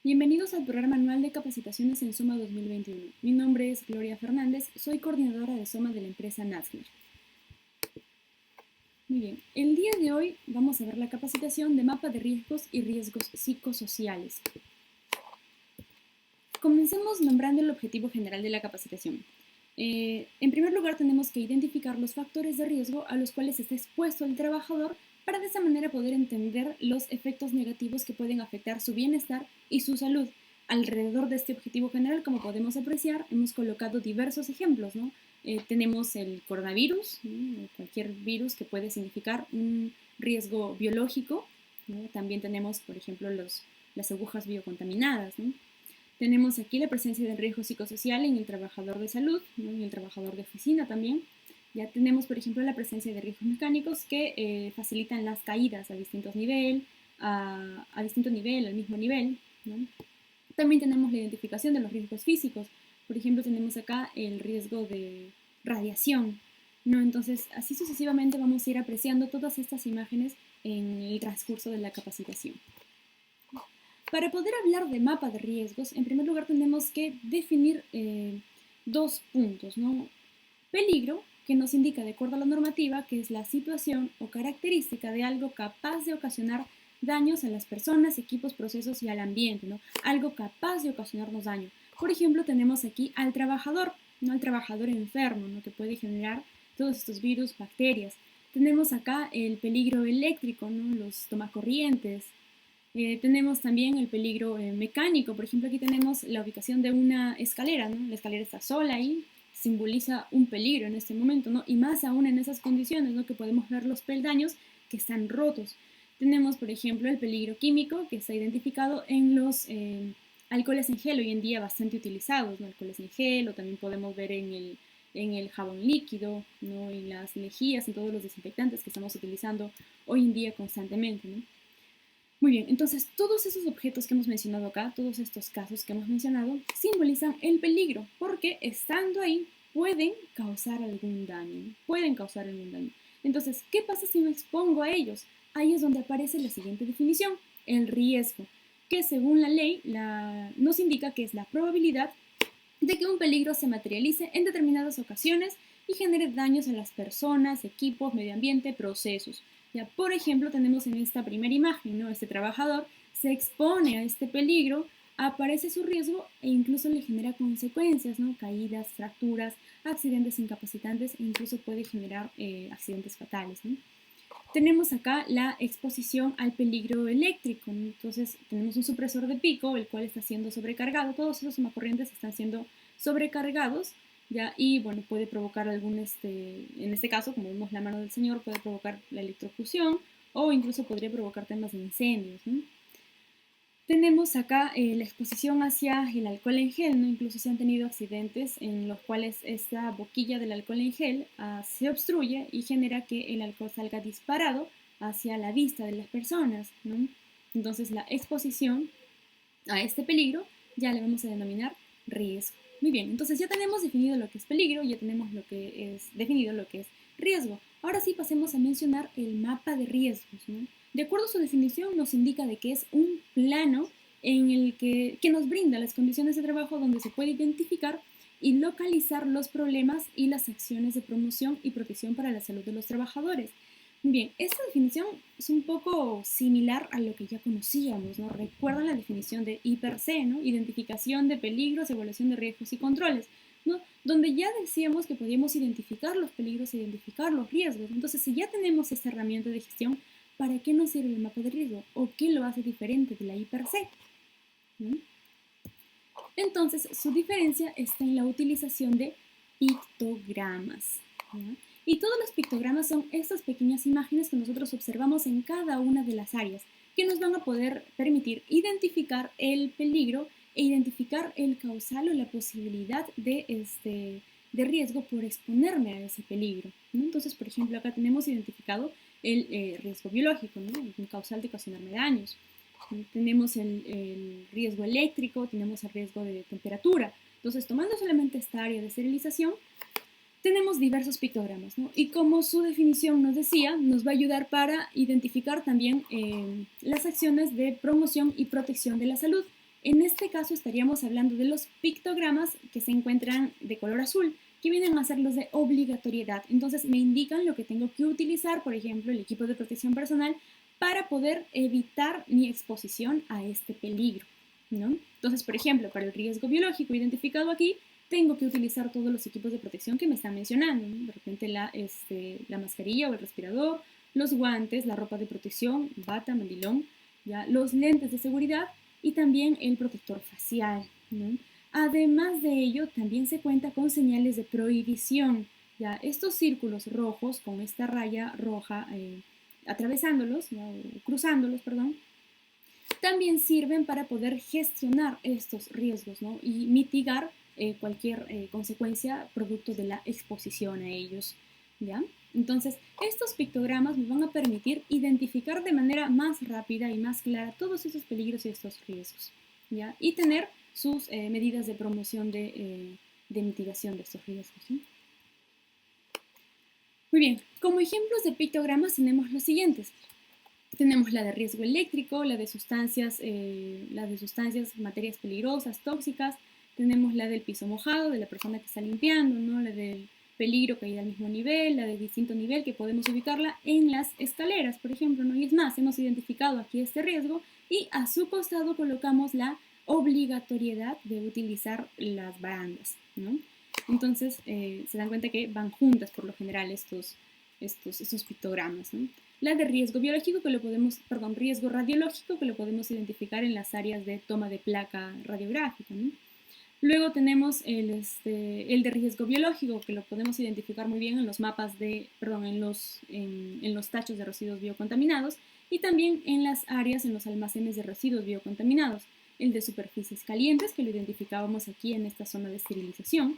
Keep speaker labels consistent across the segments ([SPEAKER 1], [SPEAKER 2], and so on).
[SPEAKER 1] Bienvenidos al programa anual de capacitaciones en SOMA 2021. Mi nombre es Gloria Fernández, soy coordinadora de SOMA de la empresa Nassler. Muy bien, el día de hoy vamos a ver la capacitación de mapa de riesgos y riesgos psicosociales. Comencemos nombrando el objetivo general de la capacitación. En primer lugar, tenemos que identificar los factores de riesgo a los cuales está expuesto el trabajador para de esa manera poder entender los efectos negativos que pueden afectar su bienestar y su salud. Alrededor de este objetivo general, como podemos apreciar, hemos colocado diversos ejemplos, ¿no? Tenemos el coronavirus, ¿no? Cualquier virus que puede significar un riesgo biológico, ¿no? También tenemos, por ejemplo, las agujas biocontaminadas, ¿no? Tenemos aquí la presencia del riesgo psicosocial en el trabajador de salud, ¿no? En el trabajador de oficina también. Ya tenemos, por ejemplo, la presencia de riesgos mecánicos que facilitan las caídas a distintos niveles, a distinto nivel, al mismo nivel, ¿no? También tenemos la identificación de los riesgos físicos. Por ejemplo, tenemos acá el riesgo de radiación, ¿no? Entonces, así sucesivamente vamos a ir apreciando todas estas imágenes en el transcurso de la capacitación. Para poder hablar de mapa de riesgos, en primer lugar tenemos que definir dos puntos, ¿no? Peligro, que nos indica de acuerdo a la normativa que es la situación o característica de algo capaz de ocasionar daños a las personas, equipos, procesos y al ambiente, ¿no? Algo capaz de ocasionarnos daño. Por ejemplo, tenemos aquí al trabajador, ¿no? Al trabajador enfermo, ¿no? Que puede generar todos estos virus, bacterias. Tenemos acá el peligro eléctrico, ¿no? Los tomacorrientes. Tenemos también el peligro mecánico. Por ejemplo, aquí tenemos la ubicación de una escalera, ¿no? La escalera está sola ahí, simboliza un peligro en este momento, ¿no? Y más aún en esas condiciones, ¿no? Que podemos ver los peldaños que están rotos. Tenemos, por ejemplo, el peligro químico que está identificado en los alcoholes en gel, hoy en día bastante utilizados, ¿no? Alcoholes en gel, o también podemos ver en el jabón líquido, ¿no? En las lejías, en todos los desinfectantes que estamos utilizando hoy en día constantemente, ¿no? Muy bien, entonces todos esos objetos que hemos mencionado acá, todos estos casos que hemos mencionado, simbolizan el peligro, porque estando ahí pueden causar algún daño, pueden causar algún daño. Entonces, ¿qué pasa si me expongo a ellos? Ahí es donde aparece la siguiente definición, el riesgo, que según la ley nos indica que es la probabilidad de que un peligro se materialice en determinadas ocasiones y genere daños a las personas, equipos, medio ambiente, procesos. Ya, por ejemplo, tenemos en esta primera imagen, ¿no? Este trabajador se expone a este peligro, aparece su riesgo e incluso le genera consecuencias, ¿no? Caídas, fracturas, accidentes incapacitantes e incluso puede generar accidentes fatales, ¿no? Tenemos acá la exposición al peligro eléctrico, ¿no? Entonces tenemos un supresor de pico, el cual está siendo sobrecargado, todos esos tomacorrientes están siendo sobrecargados, ¿ya? Y bueno, puede provocar en este caso, como vemos la mano del señor, puede provocar la electrocución o incluso podría provocar temas de incendios, ¿no? Tenemos acá la exposición hacia el alcohol en gel, ¿no? Incluso se han tenido accidentes en los cuales esta boquilla del alcohol en gel se obstruye y genera que el alcohol salga disparado hacia la vista de las personas, ¿no? Entonces la exposición a este peligro ya le vamos a denominar riesgo. Muy bien, entonces ya tenemos definido lo que es peligro, ya tenemos definido lo que es riesgo. Ahora sí pasemos a mencionar el mapa de riesgos, ¿no? De acuerdo a su definición nos indica de que es un plano en el que nos brinda las condiciones de trabajo donde se puede identificar y localizar los problemas y las acciones de promoción y protección para la salud de los trabajadores. Bien, esta definición es un poco similar a lo que ya conocíamos, ¿no? Recuerdan la definición de I+C, ¿no? Identificación de peligros, evaluación de riesgos y controles, ¿no? Donde ya decíamos que podíamos identificar los peligros e identificar los riesgos. Entonces, si ya tenemos esta herramienta de gestión, ¿para qué nos sirve el mapa de riesgo? ¿O qué lo hace diferente de la I+C? ¿Mm? Entonces, su diferencia está en la utilización de pictogramas, ¿no? Y todos los pictogramas son estas pequeñas imágenes que nosotros observamos en cada una de las áreas, que nos van a poder permitir identificar el peligro e identificar el causal o la posibilidad de riesgo por exponerme a ese peligro, ¿no? Entonces, por ejemplo, acá tenemos identificado el riesgo biológico, ¿no? Un causal de ocasionarme daños. Tenemos el riesgo eléctrico, tenemos el riesgo de temperatura. Entonces, tomando solamente esta área de esterilización, tenemos diversos pictogramas, ¿no? Y como su definición nos decía, nos va a ayudar para identificar también las acciones de promoción y protección de la salud. En este caso estaríamos hablando de los pictogramas que se encuentran de color azul, que vienen a ser los de obligatoriedad. Entonces me indican lo que tengo que utilizar, por ejemplo, el equipo de protección personal, para poder evitar mi exposición a este peligro, ¿no? Entonces, por ejemplo, para el riesgo biológico identificado aquí, tengo que utilizar todos los equipos de protección que me están mencionando, ¿no? De repente la mascarilla o el respirador, los guantes, la ropa de protección, bata, mandilón, ¿ya? Los lentes de seguridad y también el protector facial, ¿no? Además de ello, también se cuenta con señales de prohibición. ¿Ya? Estos círculos rojos con esta raya roja atravesándolos, ¿no? Cruzándolos, perdón, también sirven para poder gestionar estos riesgos, ¿no? Y mitigar cualquier consecuencia producto de la exposición a ellos. ¿Ya? Entonces, estos pictogramas me van a permitir identificar de manera más rápida y más clara todos esos peligros y estos riesgos. ¿Ya? Y tener sus medidas de promoción de mitigación de estos riesgos. ¿Sí? Muy bien, como ejemplos de pictogramas tenemos los siguientes. Tenemos la de riesgo eléctrico, la de sustancias, materias peligrosas, tóxicas. Tenemos la del piso mojado, de la persona que está limpiando, ¿no? La del peligro caída al mismo nivel, la de distinto nivel, que podemos ubicarla en las escaleras, por ejemplo, ¿no? Y es más, hemos identificado aquí este riesgo y a su costado colocamos la obligatoriedad de utilizar las barandas, ¿no? Entonces, se dan cuenta que van juntas por lo general estos pictogramas, ¿no? La de riesgo biológico, riesgo radiológico, que lo podemos identificar en las áreas de toma de placa radiográfica, ¿no? Luego tenemos el de riesgo biológico, que lo podemos identificar muy bien en los mapas en los tachos de residuos biocontaminados y también en las áreas, en los almacenes de residuos biocontaminados. El de superficies calientes, que lo identificábamos aquí en esta zona de esterilización.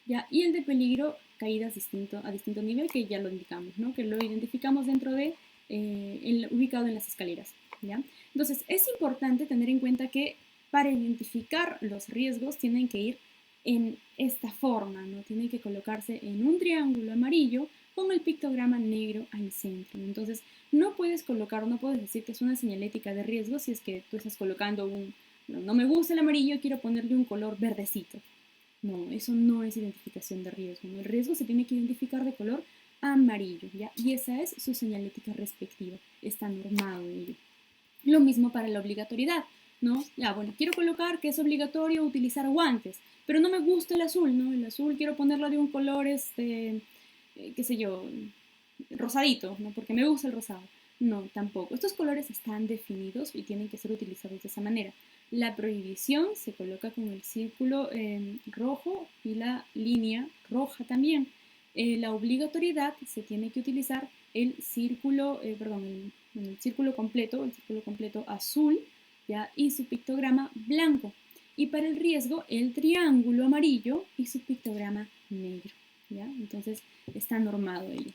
[SPEAKER 1] ¿Ya? Y el de peligro, caídas a distinto nivel, que ya lo indicamos, ¿no? Que lo identificamos dentro de, ubicado en las escaleras. ¿Ya? Entonces, es importante tener en cuenta que para identificar los riesgos tienen que ir en esta forma, ¿no? Tienen que colocarse en un triángulo amarillo con el pictograma negro al centro. Entonces, no puedes decir que es una señalética de riesgo si es que tú estás colocando no me gusta el amarillo, quiero ponerle un color verdecito. No, eso no es identificación de riesgo, ¿no? El riesgo se tiene que identificar de color amarillo, ¿ya? Y esa es su señalética respectiva. Está normado ello. Lo mismo para la obligatoriedad, ¿no? Ya, bueno, quiero colocar que es obligatorio utilizar guantes, pero no me gusta el azul, ¿no? El azul quiero ponerlo de un color, qué sé yo, rosadito, ¿no? Porque me gusta el rosado. No, tampoco. Estos colores están definidos y tienen que ser utilizados de esa manera. La prohibición se coloca con el círculo rojo y la línea roja también. La obligatoriedad se tiene que utilizar el círculo completo azul, ¿ya? Y su pictograma blanco. Y para el riesgo, el triángulo amarillo y su pictograma negro, ¿ya? Entonces está normado ello.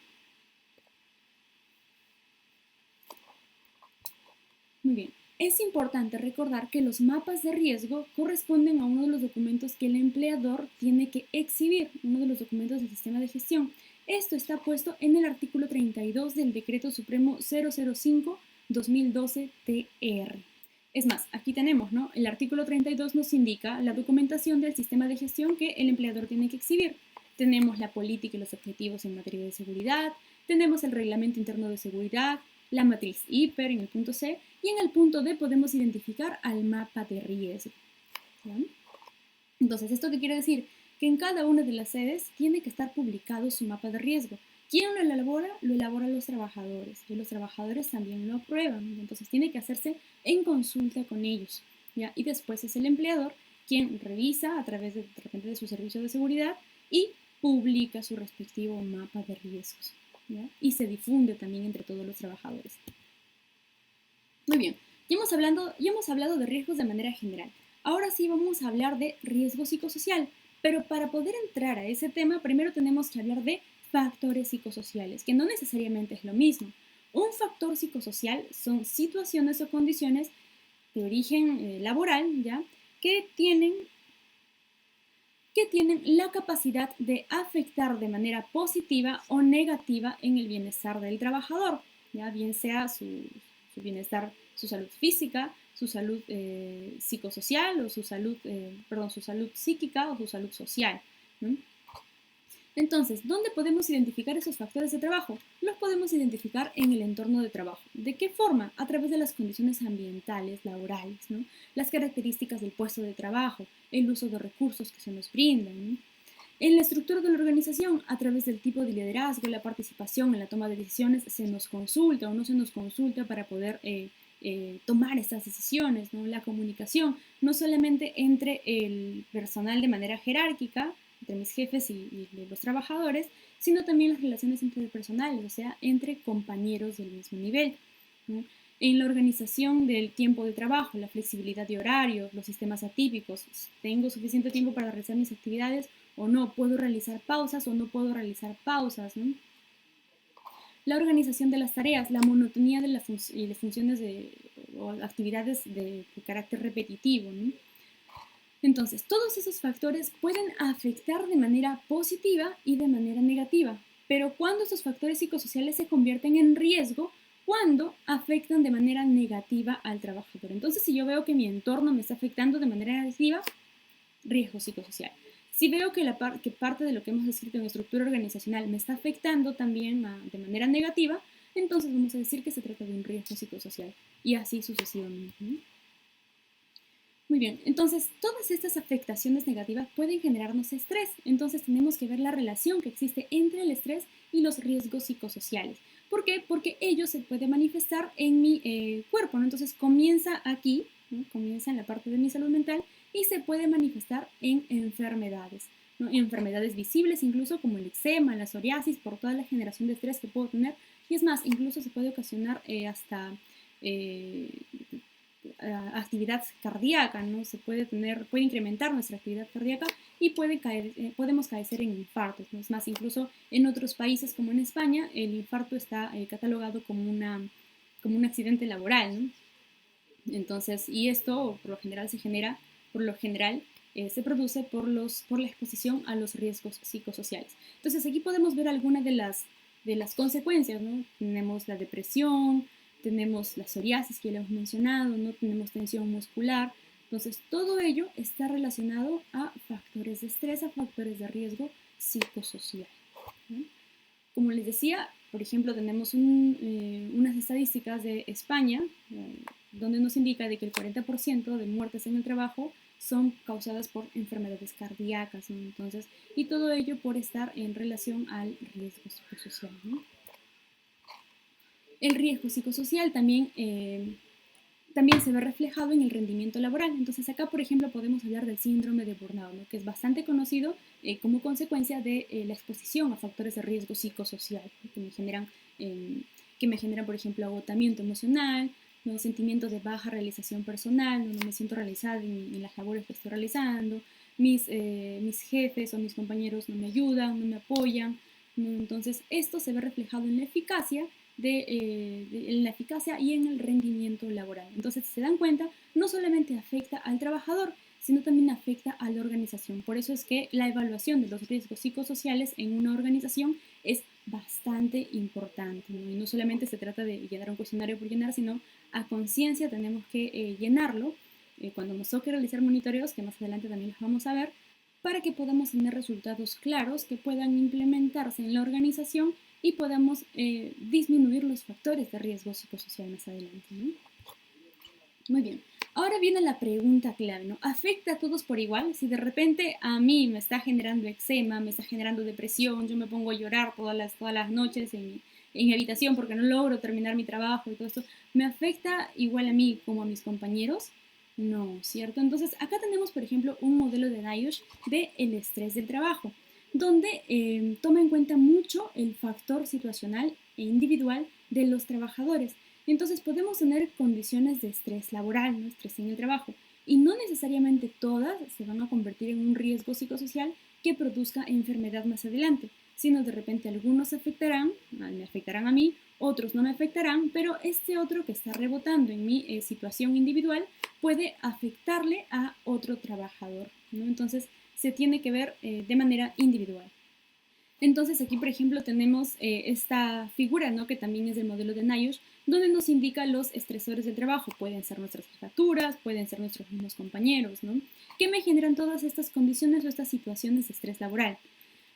[SPEAKER 1] Muy bien. Es importante recordar que los mapas de riesgo corresponden a uno de los documentos que el empleador tiene que exhibir, uno de los documentos del sistema de gestión. Esto está puesto en el artículo 32 del Decreto Supremo 005-2012-TR. Es más, aquí tenemos, ¿no? El artículo 32 nos indica la documentación del sistema de gestión que el empleador tiene que exhibir. Tenemos la política y los objetivos en materia de seguridad, tenemos el reglamento interno de seguridad, la matriz HIPER en el punto C, y en el punto D podemos identificar al mapa de riesgo. ¿Sí? Entonces, ¿esto qué quiere decir? Que en cada una de las sedes tiene que estar publicado su mapa de riesgo. ¿Quién lo elabora? Lo elaboran los trabajadores, y los trabajadores también lo aprueban. Entonces, tiene que hacerse en consulta con ellos, ¿ya? Y después es el empleador quien revisa a través de repente de su servicio de seguridad y publica su respectivo mapa de riesgos, ¿ya? Y se difunde también entre todos los trabajadores. Muy bien, ya hemos hablado de riesgos de manera general. Ahora sí vamos a hablar de riesgo psicosocial, pero para poder entrar a ese tema, primero tenemos que hablar de factores psicosociales, que no necesariamente es lo mismo. Un factor psicosocial son situaciones o condiciones de origen laboral, ¿ya? Que tienen la capacidad de afectar de manera positiva o negativa en el bienestar del trabajador, ¿ya? Bien sea su bienestar, su salud física, su salud psicosocial o su salud, su salud psíquica o su salud social, ¿no? Entonces, ¿dónde podemos identificar esos factores de trabajo? Los podemos identificar en el entorno de trabajo. ¿De qué forma? A través de las condiciones ambientales, laborales, ¿no? Las características del puesto de trabajo, el uso de recursos que se nos brindan, ¿no? En la estructura de la organización, a través del tipo de liderazgo, la participación en la toma de decisiones, se nos consulta o no se nos consulta para poder tomar estas decisiones, ¿no? La comunicación, no solamente entre el personal de manera jerárquica, entre mis jefes y los trabajadores, sino también las relaciones interpersonales, o sea, entre compañeros del mismo nivel, ¿no? En la organización del tiempo de trabajo, la flexibilidad de horarios, los sistemas atípicos, ¿tengo suficiente tiempo para realizar mis actividades o no? ¿Puedo realizar pausas o no puedo realizar pausas, ¿no? La organización de las tareas, la monotonía de las funciones o actividades de carácter repetitivo, ¿no? Entonces, todos esos factores pueden afectar de manera positiva y de manera negativa, pero cuando estos factores psicosociales se convierten en riesgo, cuando afectan de manera negativa al trabajador. Entonces, si yo veo que mi entorno me está afectando de manera negativa, riesgo psicosocial. Si veo que parte de lo que hemos escrito en estructura organizacional me está afectando también de manera negativa, entonces vamos a decir que se trata de un riesgo psicosocial y así sucesivamente, ¿no? Muy bien, entonces todas estas afectaciones negativas pueden generarnos estrés, entonces tenemos que ver la relación que existe entre el estrés y los riesgos psicosociales. ¿Por qué? Porque ello se puede manifestar en mi cuerpo, ¿no? Entonces comienza aquí, ¿no? Comienza en la parte de mi salud mental y se puede manifestar en enfermedades, ¿no? Enfermedades visibles incluso como el eczema, la psoriasis, por toda la generación de estrés que puedo tener, y es más, incluso se puede ocasionar hasta eh, actividad cardíaca, ¿no? Puede incrementar nuestra actividad cardíaca y podemos caer en infartos, ¿no? Es más, incluso en otros países como en España, el infarto está catalogado como un accidente laboral, ¿no? Entonces, y esto por lo general se produce por la exposición a los riesgos psicosociales. Entonces, aquí podemos ver algunas de las consecuencias, ¿no? Tenemos la depresión, tenemos la psoriasis que ya lo hemos mencionado, ¿no? Tenemos tensión muscular. Entonces, todo ello está relacionado a factores de estrés, a factores de riesgo psicosocial, ¿no? Como les decía, por ejemplo, tenemos unas estadísticas de España, donde nos indica de que el 40% de muertes en el trabajo son causadas por enfermedades cardíacas, ¿no? Entonces, y todo ello por estar en relación al riesgo psicosocial, ¿no? El riesgo psicosocial también se ve reflejado en el rendimiento laboral. Entonces acá, por ejemplo, podemos hablar del síndrome de burnout, ¿no? Que es bastante conocido como consecuencia de la exposición a factores de riesgo psicosocial, ¿no? Que me generan, por ejemplo, agotamiento emocional, ¿no? Sentimientos de baja realización personal, ¿no? No me siento realizada en las labores que estoy realizando, mis jefes o mis compañeros no me ayudan, no me apoyan, ¿no? Entonces esto se ve reflejado en la eficacia en la eficacia y en el rendimiento laboral. Entonces, si se dan cuenta, no solamente afecta al trabajador, sino también afecta a la organización. Por eso es que la evaluación de los riesgos psicosociales en una organización es bastante importante, ¿no? Y no solamente se trata de llenar un cuestionario por llenar, sino a conciencia tenemos que llenarlo cuando nos toque realizar monitoreos, que más adelante también los vamos a ver, para que podamos tener resultados claros que puedan implementarse en la organización y podamos disminuir los factores de riesgo psicosocial más adelante, ¿no? Muy bien. Ahora viene la pregunta clave, ¿no? ¿Afecta a todos por igual? Si de repente a mí me está generando eczema, me está generando depresión, yo me pongo a llorar todas las noches en mi habitación porque no logro terminar mi trabajo y todo esto, ¿me afecta igual a mí como a mis compañeros? No, ¿cierto? Entonces, acá tenemos, por ejemplo, un modelo de NIOSH de el estrés del trabajo, donde toma en cuenta mucho el factor situacional e individual de los trabajadores. Entonces, podemos tener condiciones de estrés laboral, ¿no? Estrés en el trabajo, y no necesariamente todas se van a convertir en un riesgo psicosocial que produzca enfermedad más adelante, sino de repente algunos me afectarán a mí, otros no me afectarán, pero este otro que está rebotando en mi situación individual puede afectarle a otro trabajador, ¿no? Entonces se tiene que ver de manera individual. Entonces aquí, por ejemplo, tenemos esta figura, ¿no? Que también es del modelo de NIOSH, donde nos indica los estresores del trabajo. Pueden ser nuestras jefaturas, pueden ser nuestros mismos compañeros, ¿no? Que me generan todas estas condiciones o estas situaciones de estrés laboral.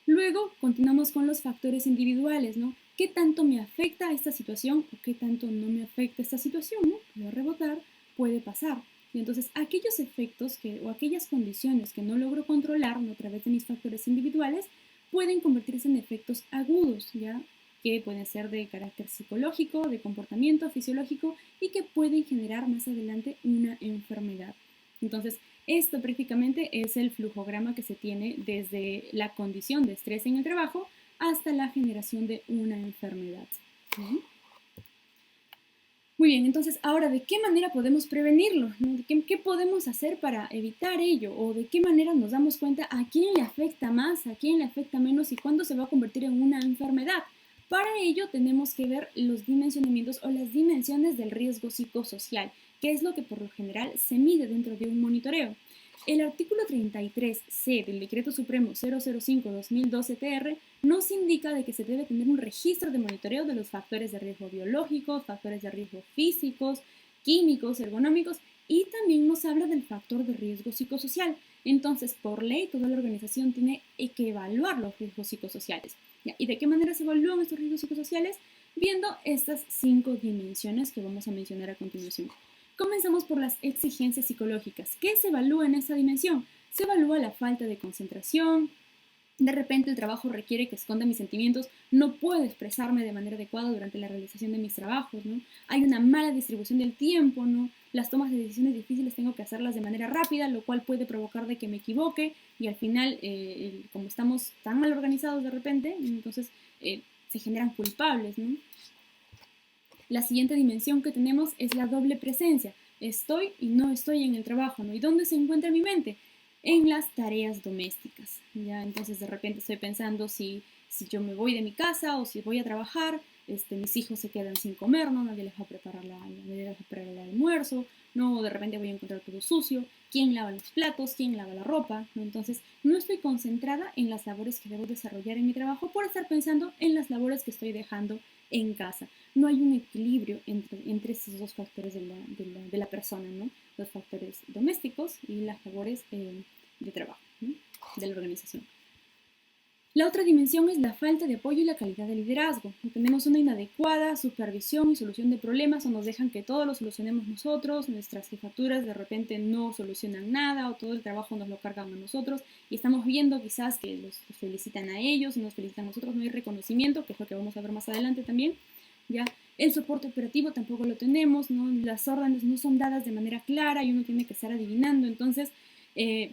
[SPEAKER 1] Luego continuamos con los factores individuales, ¿no? ¿Qué tanto me afecta esta situación o qué tanto no me afecta esta situación, ¿no? Puede rebotar, puede pasar. Y entonces aquellos efectos o aquellas condiciones que no logro controlar, ¿no? A través de mis factores individuales, pueden convertirse en efectos agudos, ¿ya? Que pueden ser de carácter psicológico, de comportamiento fisiológico y que pueden generar más adelante una enfermedad. Entonces, esto prácticamente es el flujograma que se tiene desde la condición de estrés en el trabajo hasta la generación de una enfermedad. ¿Sí? Muy bien, entonces ahora, ¿de qué manera podemos prevenirlo? ¿No? ¿Qué podemos hacer para evitar ello? ¿O de qué manera nos damos cuenta a quién le afecta más, a quién le afecta menos y cuándo se va a convertir en una enfermedad? Para ello tenemos que ver los dimensionamientos o las dimensiones del riesgo psicosocial, que es lo que por lo general se mide dentro de un monitoreo. El artículo 33C del Decreto Supremo 005-2012-TR nos indica de que se debe tener un registro de monitoreo de los factores de riesgo biológicos, factores de riesgo físicos, químicos, ergonómicos y también nos habla del factor de riesgo psicosocial. Entonces, por ley, toda la organización tiene que evaluar los riesgos psicosociales. ¿Ya? ¿Y de qué manera se evalúan estos riesgos psicosociales? Viendo estas 5 dimensiones que vamos a mencionar a continuación. Comenzamos por las exigencias psicológicas. ¿Qué se evalúa en esta dimensión? Se evalúa la falta de concentración. De repente el trabajo requiere que esconda mis sentimientos, no puedo expresarme de manera adecuada durante la realización de mis trabajos, ¿no? Hay una mala distribución del tiempo, ¿no? Las tomas de decisiones difíciles tengo que hacerlas de manera rápida, lo cual puede provocar de que me equivoque y al final, como estamos tan mal organizados de repente, entonces se generan culpables, ¿no? La siguiente dimensión que tenemos es la doble presencia. Estoy y no estoy en el trabajo, ¿no? ¿Y dónde se encuentra mi mente? En las tareas domésticas, ¿ya? Entonces de repente estoy pensando si yo me voy de mi casa o si voy a trabajar, mis hijos se quedan sin comer, ¿no? Nadie les va a preparar el almuerzo, ¿no? O de repente voy a encontrar todo sucio, quién lava los platos, quién lava la ropa, ¿no? Entonces no estoy concentrada en las labores que debo desarrollar en mi trabajo por estar pensando en las labores que estoy dejando en casa. No hay un equilibrio entre estos dos factores de la persona, ¿no? Los factores domésticos y las labores de trabajo, ¿no? De la organización. La otra dimensión es la falta de apoyo y la calidad de liderazgo. Tenemos una inadecuada supervisión y solución de problemas o nos dejan que todo lo solucionemos nosotros, nuestras jefaturas de repente no solucionan nada o todo el trabajo nos lo cargan a nosotros y estamos viendo quizás que los felicitan a ellos y nos felicitan a nosotros, no hay reconocimiento, que es lo que vamos a ver más adelante también, ¿ya? El soporte operativo tampoco lo tenemos, ¿no? Las órdenes no son dadas de manera clara y uno tiene que estar adivinando, entonces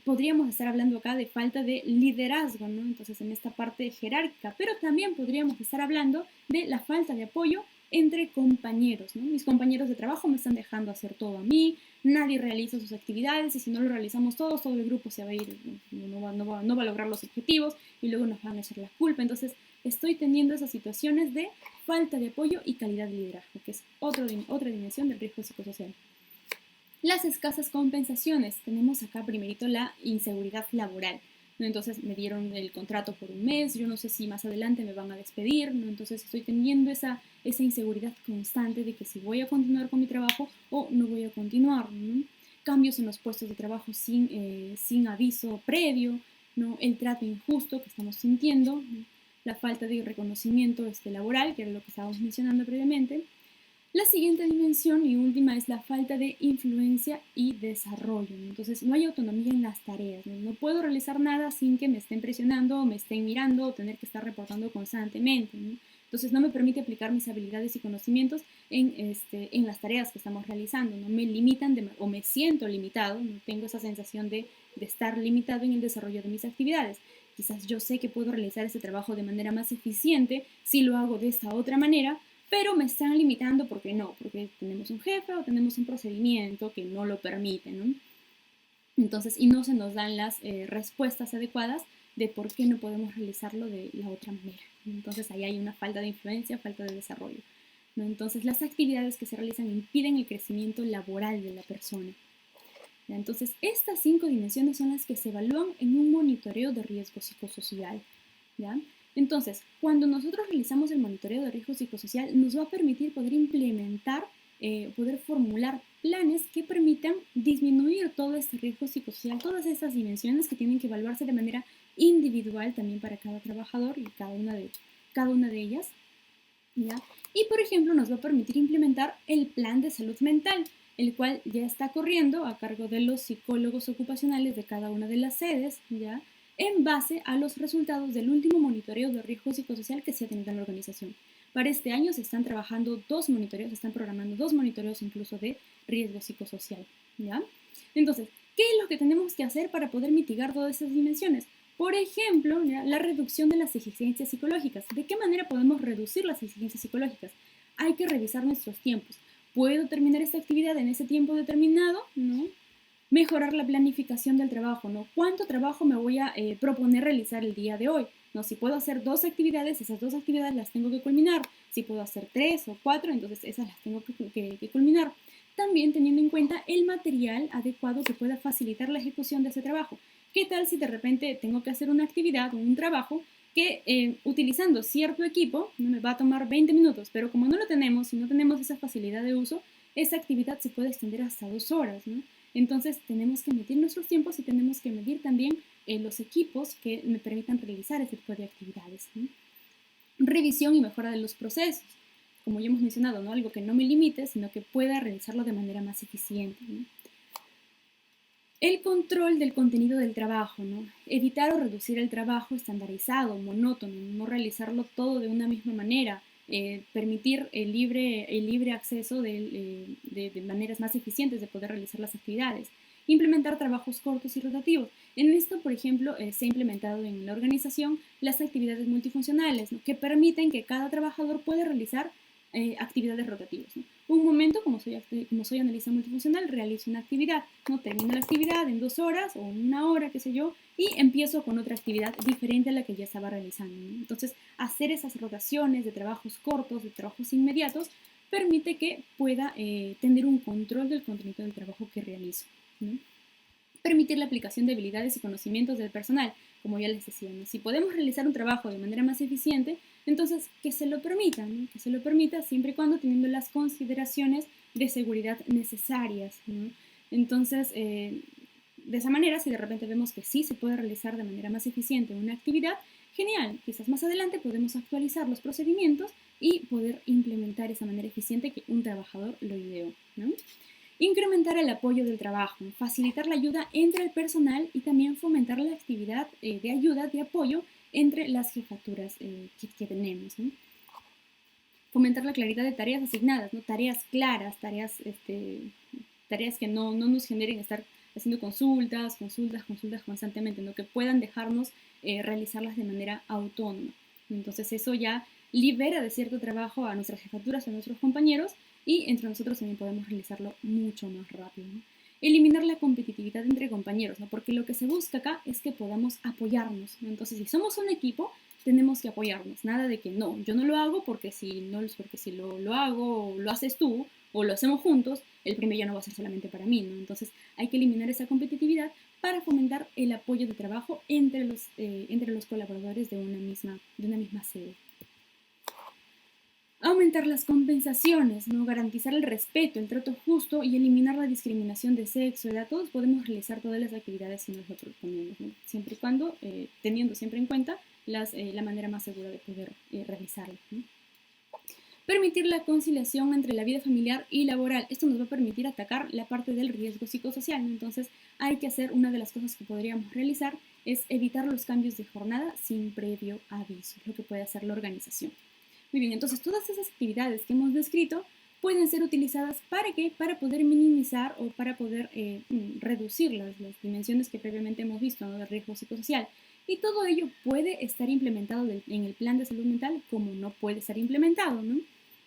[SPEAKER 1] podríamos estar hablando acá de falta de liderazgo, ¿no? Entonces en esta parte jerárquica, pero también podríamos estar hablando de la falta de apoyo entre compañeros, ¿no? Mis compañeros de trabajo me están dejando hacer todo a mí, nadie realiza sus actividades y si no lo realizamos todos, todo el grupo se va a ir, no va a lograr los objetivos y luego nos van a echar la culpa. Entonces estoy teniendo esas situaciones de falta de apoyo y calidad de liderazgo, que es otra dimensión del riesgo psicosocial. Las escasas compensaciones. Tenemos acá primerito la inseguridad laboral, ¿no? Entonces me dieron el contrato por un mes, yo no sé si más adelante me van a despedir, ¿no? Entonces estoy teniendo esa inseguridad constante de que si voy a continuar con mi trabajo o no voy a continuar, ¿no? Cambios en los puestos de trabajo sin aviso previo, ¿no? El trato injusto que estamos sintiendo, ¿no? La falta de reconocimiento laboral, que era lo que estábamos mencionando previamente. La siguiente dimensión y última es la falta de influencia y desarrollo. Entonces, no hay autonomía en las tareas. No puedo realizar nada sin que me estén presionando o me estén mirando o tener que estar reportando constantemente, ¿no? Entonces, no me permite aplicar mis habilidades y conocimientos en las tareas que estamos realizando. ¿No? Me limitan o me siento limitado. ¿No? Tengo esa sensación de estar limitado en el desarrollo de mis actividades. Quizás yo sé que puedo realizar este trabajo de manera más eficiente si lo hago de esta otra manera, pero me están limitando porque tenemos un jefe o tenemos un procedimiento que no lo permite, ¿no? Entonces, y no se nos dan las respuestas adecuadas de por qué no podemos realizarlo de la otra manera. Entonces, ahí hay una falta de influencia, falta de desarrollo, ¿no? Entonces, las actividades que se realizan impiden el crecimiento laboral de la persona. ¿Ya? Entonces, estas 5 dimensiones son las que se evalúan en un monitoreo de riesgo psicosocial, ¿ya? Entonces, cuando nosotros realizamos el monitoreo de riesgo psicosocial, nos va a permitir poder implementar, poder formular planes que permitan disminuir todo este riesgo psicosocial, todas estas dimensiones que tienen que evaluarse de manera individual también para cada trabajador y cada una de ellas, ¿ya? Y, por ejemplo, nos va a permitir implementar el plan de salud mental, el cual ya está corriendo a cargo de los psicólogos ocupacionales de cada una de las sedes, ¿ya? En base a los resultados del último monitoreo de riesgo psicosocial que se ha tenido en la organización. Para este año se están trabajando dos monitoreos, se están programando dos monitoreos incluso de riesgo psicosocial, ¿ya? Entonces, ¿qué es lo que tenemos que hacer para poder mitigar todas esas dimensiones? Por ejemplo, la reducción de las exigencias psicológicas. ¿De qué manera podemos reducir las exigencias psicológicas? Hay que revisar nuestros tiempos. ¿Puedo terminar esta actividad en ese tiempo determinado? No. Mejorar la planificación del trabajo, ¿no? ¿Cuánto trabajo me voy a proponer realizar el día de hoy? ¿No? Si puedo hacer dos actividades, esas dos actividades las tengo que culminar. Si puedo hacer tres o cuatro, entonces esas las tengo que culminar. También teniendo en cuenta el material adecuado que pueda facilitar la ejecución de ese trabajo. ¿Qué tal si de repente tengo que hacer una actividad o un trabajo que utilizando cierto equipo no me va a tomar 20 minutos, pero como no lo tenemos, si no tenemos esa facilidad de uso, esa actividad se puede extender hasta 2 horas, ¿no? Entonces tenemos que medir nuestros tiempos y tenemos que medir también los equipos que me permitan realizar este tipo de actividades, ¿no? Revisión y mejora de los procesos. Como ya hemos mencionado, ¿no? Algo que no me limite, sino que pueda realizarlo de manera más eficiente, ¿no? El control del contenido del trabajo, ¿no? Evitar o reducir el trabajo estandarizado, monótono, no realizarlo todo de una misma manera, permitir el libre acceso de maneras más eficientes de poder realizar las actividades, implementar trabajos cortos y rotativos. En esto, por ejemplo, se ha implementado en la organización las actividades multifuncionales, ¿no? Que permiten que cada trabajador pueda realizar actividades rotativas, ¿no? Un momento, como soy analista multifuncional, realizo una actividad, ¿no? Termino la actividad en 2 horas o 1 hora, qué sé yo, y empiezo con otra actividad diferente a la que ya estaba realizando, ¿no? Entonces, hacer esas rotaciones de trabajos cortos, de trabajos inmediatos, permite que pueda tener un control del contenido del trabajo que realizo, ¿no? Permitir la aplicación de habilidades y conocimientos del personal, como ya les decía, ¿no? Si podemos realizar un trabajo de manera más eficiente, entonces que se lo permita, ¿no? Que se lo permita siempre y cuando teniendo las consideraciones de seguridad necesarias, ¿no? Entonces, de esa manera, si de repente vemos que sí se puede realizar de manera más eficiente una actividad, genial, quizás más adelante podemos actualizar los procedimientos y poder implementar esa manera eficiente que un trabajador lo ideó, ¿no? Incrementar el apoyo del trabajo, facilitar la ayuda entre el personal y también fomentar la actividad de ayuda, de apoyo entre las jefaturas que tenemos, ¿no? Fomentar la claridad de tareas asignadas, ¿no? Tareas claras, tareas que no nos generen estar haciendo consultas constantemente, ¿no? Que puedan dejarnos realizarlas de manera autónoma. Entonces eso ya libera de cierto trabajo a nuestras jefaturas, a nuestros compañeros, y entre nosotros también podemos realizarlo mucho más rápido, ¿no? Eliminar la competitividad entre compañeros, ¿no? Porque lo que se busca acá es que podamos apoyarnos, ¿no? Entonces, si somos un equipo, tenemos que apoyarnos. Nada de que no, yo no lo hago porque si lo hago o lo haces tú o lo hacemos juntos, el premio ya no va a ser solamente para mí, ¿no? Entonces, hay que eliminar esa competitividad para fomentar el apoyo de trabajo entre los colaboradores de una misma sede. Aumentar las compensaciones, ¿no? Garantizar el respeto, el trato justo y eliminar la discriminación de sexo, edad. Todos podemos realizar todas las actividades si nos lo proponemos, ¿no? Siempre y cuando, teniendo siempre en cuenta la manera más segura de poder realizarlo, ¿no? Permitir la conciliación entre la vida familiar y laboral. Esto nos va a permitir atacar la parte del riesgo psicosocial, ¿no? Entonces, hay que hacer, una de las cosas que podríamos realizar es evitar los cambios de jornada sin previo aviso, lo que puede hacer la organización. Muy bien, entonces todas esas actividades que hemos descrito pueden ser utilizadas ¿para qué? Para poder minimizar o para poder reducir las dimensiones que previamente hemos visto, ¿no? De riesgo psicosocial. Y todo ello puede estar implementado en el plan de salud mental como no puede estar implementado, ¿no?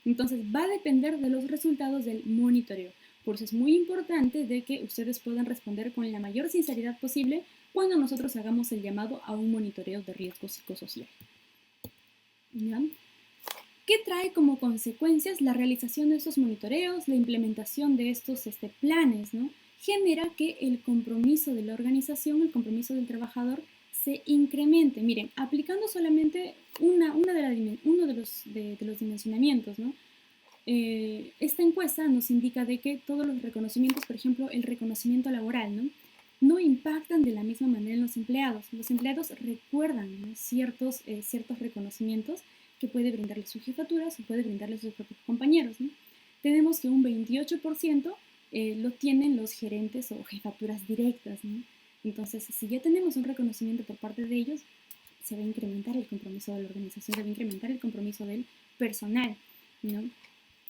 [SPEAKER 1] Entonces va a depender de los resultados del monitoreo. Por eso es muy importante de que ustedes puedan responder con la mayor sinceridad posible cuando nosotros hagamos el llamado a un monitoreo de riesgo psicosocial. ¿Ya? ¿Qué trae como consecuencias la realización de estos monitoreos, la implementación de estos planes, ¿no? Genera que el compromiso de la organización, el compromiso del trabajador, se incremente. Miren, aplicando solamente uno de los dimensionamientos, ¿no? Esta encuesta nos indica de que todos los reconocimientos, por ejemplo, el reconocimiento laboral, ¿no? No impactan de la misma manera en los empleados. Los empleados recuerdan, ¿no? ciertos reconocimientos que puede brindarles su jefatura o puede brindarles sus propios compañeros, ¿no? Tenemos que un 28% lo tienen los gerentes o jefaturas directas, ¿no? Entonces, si ya tenemos un reconocimiento por parte de ellos, se va a incrementar el compromiso de la organización, se va a incrementar el compromiso del personal, ¿no?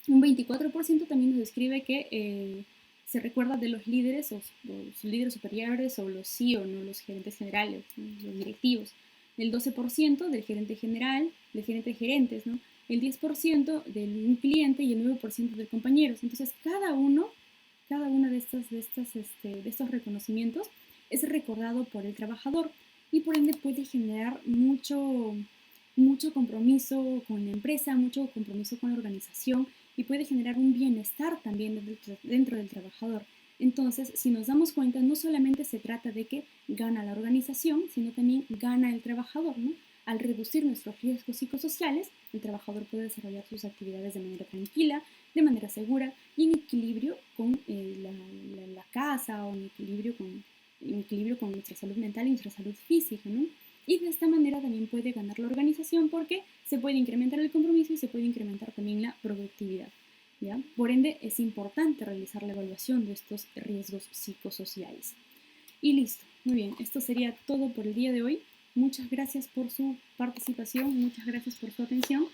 [SPEAKER 1] Un 24% también nos describe que se recuerda de los líderes o los líderes superiores o los CEO, ¿no? Los gerentes generales, ¿no? Los directivos. El 12% del gerente general, del gerente de gerentes, ¿no? El 10% del cliente y el 9% del compañeros. Entonces, cada uno de estos reconocimientos es recordado por el trabajador y por ende puede generar mucho compromiso con la empresa, mucho compromiso con la organización y puede generar un bienestar también dentro del trabajador. Entonces, si nos damos cuenta, no solamente se trata de que gana la organización, sino también gana el trabajador, ¿no? Al reducir nuestros riesgos psicosociales, el trabajador puede desarrollar sus actividades de manera tranquila, de manera segura y en equilibrio con la casa o en equilibrio con nuestra salud mental y nuestra salud física, ¿no? Y de esta manera también puede ganar la organización porque se puede incrementar el compromiso y se puede incrementar también la productividad, ¿ya? Por ende, es importante realizar la evaluación de estos riesgos psicosociales. Y listo, muy bien, esto sería todo por el día de hoy. Muchas gracias por su participación, muchas gracias por su atención.